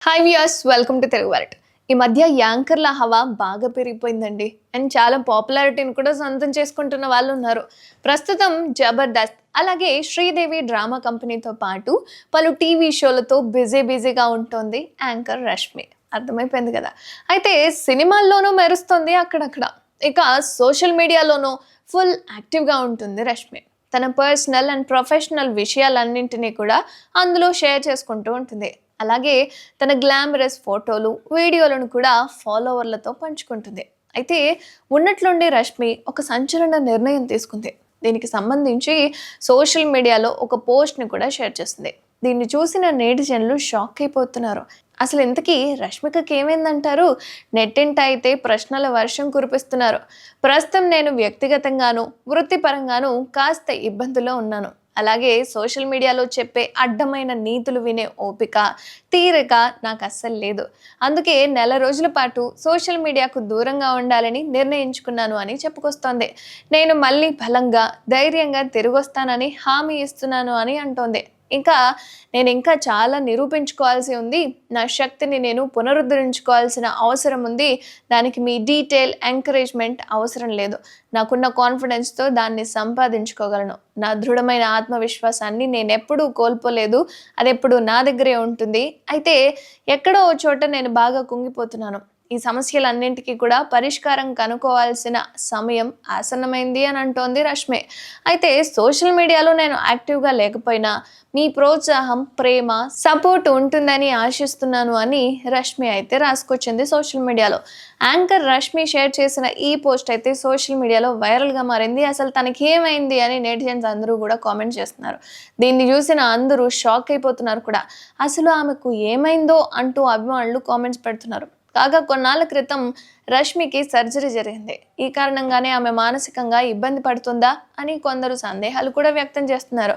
Hi viewers, welcome to Telugu world. ఈ మధ్య యాంకర్ల హవా బాగా పెరిగిపోయిందండి. అండ్ చాలా పాపులారిటీని కూడా సొంతం చేసుకుంటున్న వాళ్ళు ఉన్నారు. ప్రస్తుతం జబర్దస్త్ అలాగే శ్రీదేవి డ్రామా కంపెనీతో పాటు పలు టీవీ షోలతో బిజీగా ఉంటుంది యాంకర్ రష్మి. అర్థమైపోయింది కదా. అయితే సినిమాల్లోనూ మెరుస్తుంది అక్కడక్కడ. ఇక సోషల్ మీడియాలోనూ ఫుల్ యాక్టివ్గా ఉంటుంది రష్మి. తన పర్సనల్ అండ్ ప్రొఫెషనల్ విషయాలన్నింటినీ కూడా అందులో షేర్ చేసుకుంటూ ఉంటుంది. అలాగే తన గ్లామరస్ ఫోటోలు, వీడియోలను కూడా ఫాలోవర్లతో పంచుకుంటుంది. అయితే ఉన్నట్లుండి రష్మి ఒక సంచలన నిర్ణయం తీసుకుంది. దీనికి సంబంధించి సోషల్ మీడియాలో ఒక పోస్ట్ని కూడా షేర్ చేసింది. దీన్ని చూసిన నెటిజన్లు షాక్ అయిపోతున్నారు. అసలు ఇంతకీ రష్మికకి ఏమైందంటారు? నెట్టింట అయితే ప్రశ్నల వర్షం కురిపిస్తున్నారు. ప్రస్తుతం నేను వ్యక్తిగతంగాను వృత్తిపరంగాను కాస్త ఇబ్బందుల్లో ఉన్నాను. అలాగే సోషల్ మీడియాలో చెప్పే అడ్డమైన నీతులు వినే ఓపిక, తీరిక నాకు అస్సలు లేదు. అందుకే నెల రోజుల పాటు సోషల్ మీడియాకు దూరంగా ఉండాలని నిర్ణయించుకున్నాను అని చెప్పుకొస్తోంది. నేను మళ్ళీ బలంగా, ధైర్యంగా తిరిగొస్తానని హామీ ఇస్తున్నాను అని అంటోంది. నేను ఇంకా చాలా నిరూపించుకోవాల్సి ఉంది. నా శక్తిని నేను పునరుద్ధరించుకోవాల్సిన అవసరం ఉంది. దానికి మీ డీటెయిల్ ఎంకరేజ్మెంట్ అవసరం లేదు. నాకున్న కాన్ఫిడెన్స్తో దాన్ని సంపాదించుకోగలను. నా దృఢమైన ఆత్మవిశ్వాసాన్ని నేను ఎప్పుడూ కోల్పోలేదు. అది ఎప్పుడు నా దగ్గరే ఉంటుంది. అయితే ఎక్కడో ఓ చోట నేను బాగా కుంగిపోతున్నాను. ఈ సమస్యలన్నింటికీ కూడా పరిష్కారం కనుక్కోవాల్సిన సమయం ఆసన్నమైంది అని అంటోంది రష్మి. అయితే సోషల్ మీడియాలో నేను యాక్టివ్గా లేకపోయినా మీ ప్రోత్సాహం, ప్రేమ, సపోర్ట్ ఉంటుందని ఆశిస్తున్నాను అని రష్మి అయితే రాసుకొచ్చింది సోషల్ మీడియాలో. యాంకర్ రష్మి షేర్ చేసిన ఈ పోస్ట్ అయితే సోషల్ మీడియాలో వైరల్గా మారింది. అసలు తనకి ఏమైంది అని నెటిజన్స్ అందరూ కూడా కామెంట్ చేస్తున్నారు. దీన్ని చూసిన అందరూ షాక్ అయిపోతున్నారు కూడా. అసలు ఆమెకు ఏమైందో అంటూ అభిమానులు కామెంట్స్ పెడుతున్నారు. కాగా కొన్నాళ్ళ క్రితం రష్మికి సర్జరీ జరిగింది. ఈ కారణంగానే ఆమె మానసికంగా ఇబ్బంది పడుతుందా అని కొందరు సందేహాలు కూడా వ్యక్తం చేస్తున్నారు.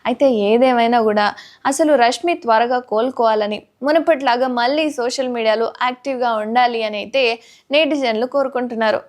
అయితే ఏదేమైనా కూడా అసలు రష్మి త్వరగా కోలుకోవాలని, మునుపట్లాగా మళ్ళీ సోషల్ మీడియాలో యాక్టివ్గా ఉండాలి అని అయితే నెటిజన్లు కోరుకుంటున్నారు.